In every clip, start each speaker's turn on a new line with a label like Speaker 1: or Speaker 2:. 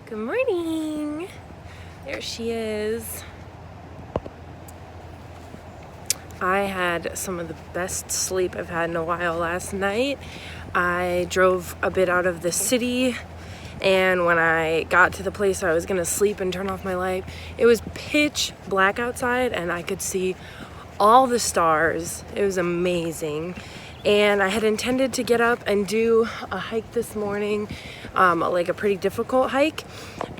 Speaker 1: Good morning. There she is. I had some of the best sleep I've had in a while last night. I drove a bit out of the city, and when I got to the place I was gonna sleep and turn off my light, it was pitch black outside and I could see all the stars. It was amazing. And I had intended to get up and do a hike this morning, like a pretty difficult hike,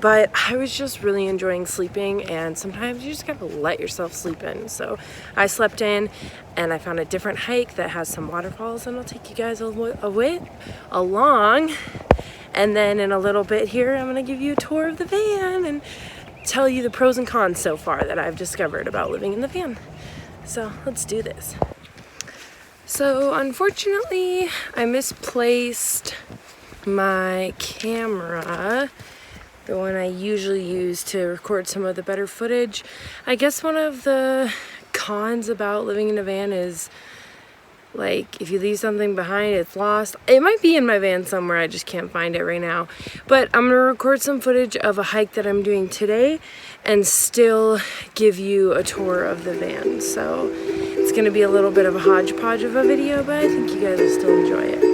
Speaker 1: but I was just really enjoying sleeping, and sometimes you just gotta let yourself sleep in. So I slept in and I found a different hike that has some waterfalls, and I'll take you guys along. And then in a little bit here, I'm gonna give you a tour of the van and tell you the pros and cons so far that I've discovered about living in the van. So let's do this. So unfortunately, I misplaced my camera, the one I usually use to record some of the better footage. I guess one of the cons about living in a van is, like, if you leave something behind, it's lost. It might be in my van somewhere, I just can't find it right now. But I'm gonna record some footage of a hike that I'm doing today and still give you a tour of the van. So it's gonna be a little bit of a hodgepodge of a video, but I think you guys will still enjoy it.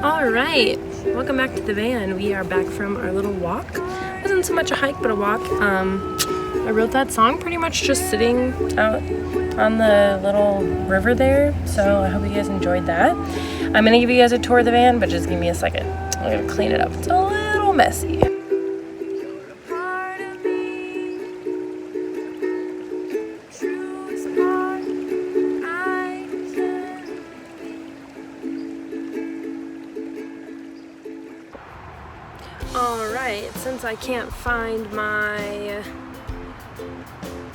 Speaker 1: Alright, welcome back to the van. We are back from our little walk. It wasn't so much a hike, but a walk. I wrote that song pretty much just sitting out on the little river there, so I hope you guys enjoyed that. I'm gonna give you guys a tour of the van, but just give me a second. I'm gonna clean it up. It's a little messy. Alright, since I can't find my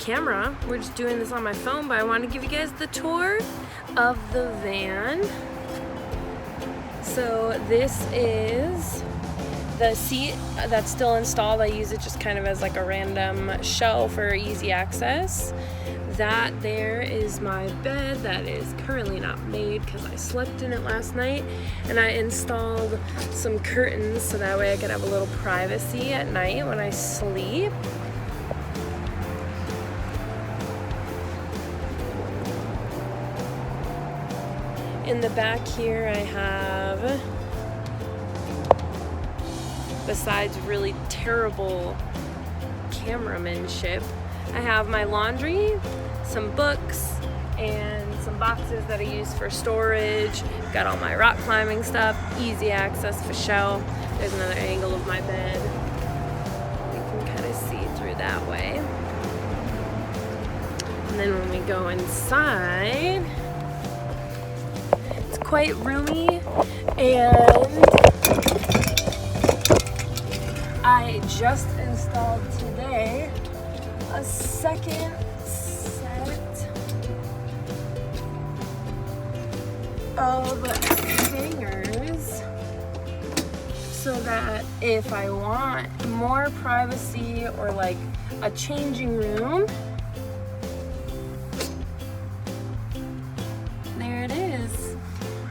Speaker 1: camera. We're just doing this on my phone, but I want to give you guys the tour of the van. So this is the seat that's still installed. I use it just kind of as like a random shelf for easy access. That there is my bed that is currently not made because I slept in it last night, and I installed some curtains so that way I could have a little privacy at night when I sleep. In the back here I have, besides really terrible cameramanship, I have my laundry, some books, and some boxes that I use for storage. Got all my rock climbing stuff, easy access for show. There's another angle of my bed. You can kind of see through that way. And then when we go inside, it's quite roomy, and I just installed today a second set of hangers so that if I want more privacy or like a changing room, there it is.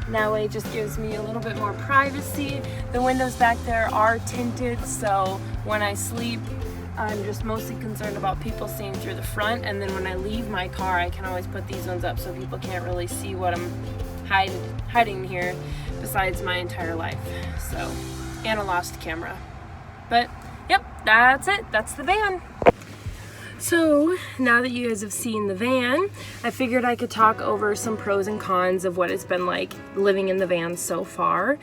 Speaker 1: That way it just gives me a little bit more privacy. The windows back there are tinted, so when I sleep, I'm just mostly concerned about people seeing through the front, and then when I leave my car I can always put these ones up so people can't really see what I'm hiding here besides my entire life. So, and a lost camera. But yep, that's it. That's the van. So now that you guys have seen the van, I figured I could talk over some pros and cons of what it's been like living in the van so far.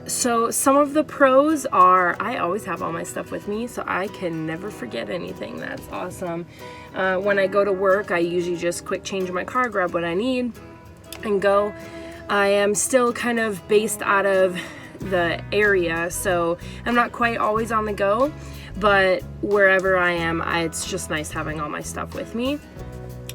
Speaker 1: So some of the pros are I always have all my stuff with me, so I can never forget anything. That's awesome. When I go to work, I usually just quick change my car, grab what I need, and go. I am still kind of based out of the area, so I'm not quite always on the go, but wherever I am, it's just nice having all my stuff with me.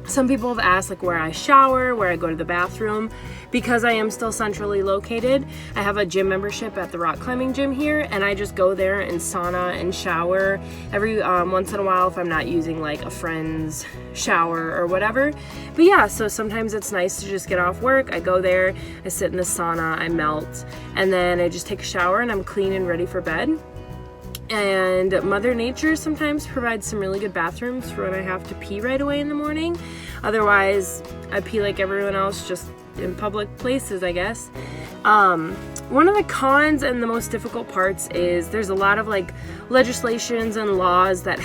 Speaker 1: Some people have asked like where I shower, where I go to the bathroom. Because I am still centrally located, I have a gym membership at the rock climbing gym here, and I just go there and sauna and shower every once in a while if I'm not using like a friend's shower or whatever. But yeah, so sometimes it's nice to just get off work, I go there, I sit in the sauna, I melt, and then I just take a shower and I'm clean and ready for bed. And Mother Nature sometimes provides some really good bathrooms for when I have to pee right away in the morning. Otherwise, I pee like everyone else, just in public places, I guess. One of the cons and the most difficult parts is there's a lot of like legislations and laws that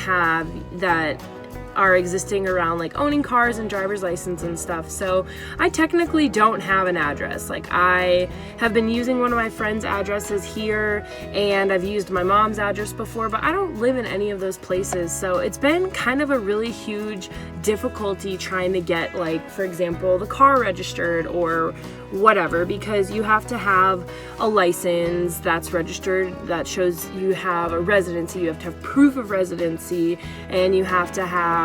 Speaker 1: are existing around like owning cars and driver's license and stuff. So I technically don't have an address. Like I have been using one of my friend's addresses here, and I've used my mom's address before, but I don't live in any of those places. So it's been kind of a really huge difficulty trying to get, like, for example, the car registered or whatever, because you have to have a license that's registered that shows you have a residency, you have to have proof of residency, and you have to have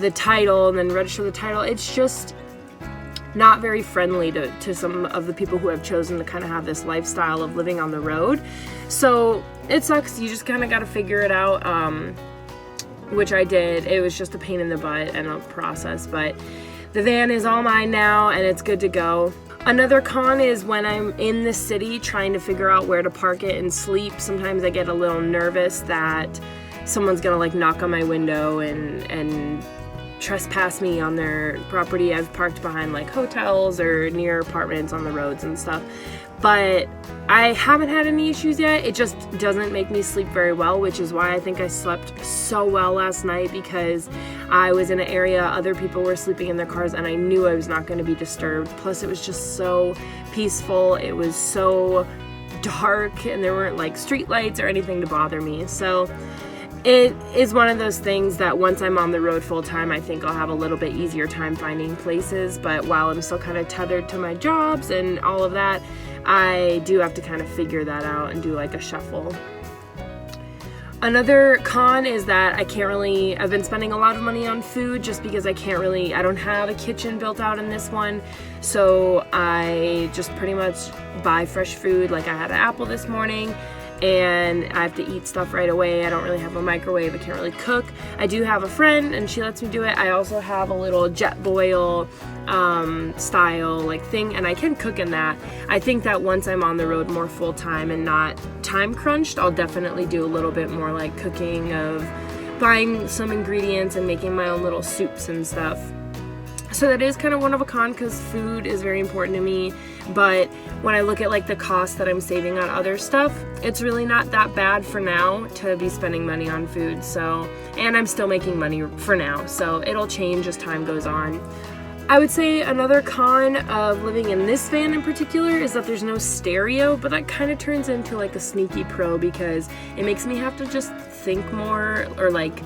Speaker 1: the title and then register the title. It's just not very friendly to some of the people who have chosen to kind of have this lifestyle of living on the road. So it sucks. You just kind of got to figure it out, which I did. It was just a pain in the butt and a process, but the van is all mine now and it's good to go. Another con is when I'm in the city trying to figure out where to park it and sleep, sometimes I get a little nervous that someone's gonna like knock on my window and trespass me on their property. I've parked behind like hotels or near apartments on the roads and stuff, but I haven't had any issues yet. It just doesn't make me sleep very well, which is why I think I slept so well last night, because I was in an area other people were sleeping in their cars and I knew I was not going to be disturbed. Plus it was just so peaceful. It was so dark and there weren't like street lights or anything to bother me. So it is one of those things that once I'm on the road full time, I think I'll have a little bit easier time finding places. But while I'm still kind of tethered to my jobs and all of that, I do have to kind of figure that out and do like a shuffle. Another con is that I've been spending a lot of money on food just because I don't have a kitchen built out in this one. So I just pretty much buy fresh food. Like I had an apple this morning and I have to eat stuff right away. I don't really have a microwave. I can't really cook. I do have a friend and she lets me do it. I also have a little jet boil style like thing, and I can cook in that. I think that once I'm on the road more full time and not time crunched, I'll definitely do a little bit more like cooking, of buying some ingredients and making my own little soups and stuff. So that is kind of one of a con because food is very important to me, but when I look at like the cost that I'm saving on other stuff, it's really not that bad for now to be spending money on food. So, and I'm still making money for now, so it'll change as time goes on. I would say another con of living in this van in particular is that there's no stereo, but that kind of turns into like a sneaky pro because it makes me have to just think more, or like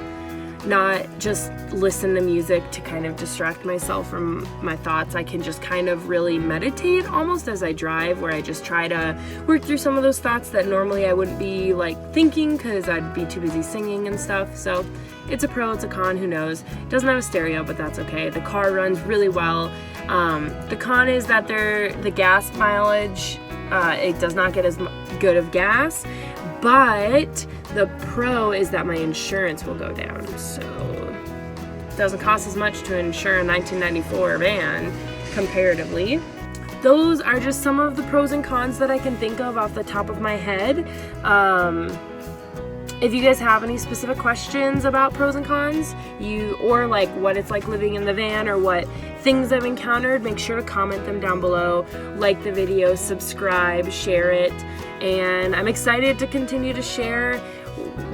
Speaker 1: not just listen to music to kind of distract myself from my thoughts. I can just kind of really meditate almost as I drive, where I just try to work through some of those thoughts that normally I wouldn't be like thinking because I'd be too busy singing and stuff. So it's a pro, it's a con, who knows. It doesn't have a stereo, but that's okay. The car runs really well. The con is that the gas mileage, it does not get as good of gas, but the pro is that my insurance will go down. So it doesn't cost as much to insure a 1994 van comparatively. Those are just some of the pros and cons that I can think of off the top of my head. If you guys have any specific questions about pros and cons, or like what it's like living in the van, or what things I've encountered, make sure to comment them down below. Like the video, subscribe, share it, and I'm excited to continue to share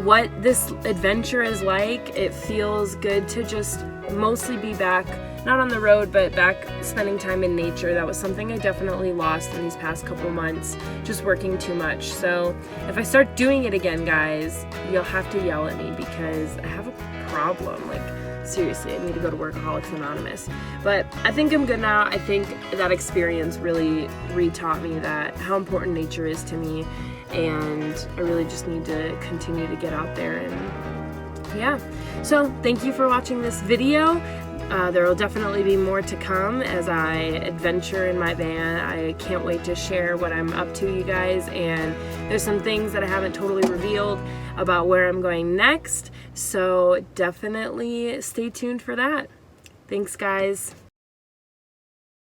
Speaker 1: what this adventure is like. It feels good to just mostly be back, not on the road, but back spending time in nature. That was something I definitely lost in these past couple months, just working too much. So if I start doing it again, guys, you'll have to yell at me because I have a problem. Like, seriously, I need to go to Workaholics Anonymous. But I think I'm good now. I think that experience really re-taught me that how important nature is to me, and I really just need to continue to get out there. And yeah, so thank you for watching this video. There will definitely be more to come as I adventure in my van. I can't wait to share what I'm up to, you guys, and there's some things that I haven't totally revealed about where I'm going next, so definitely stay tuned for that. Thanks, guys.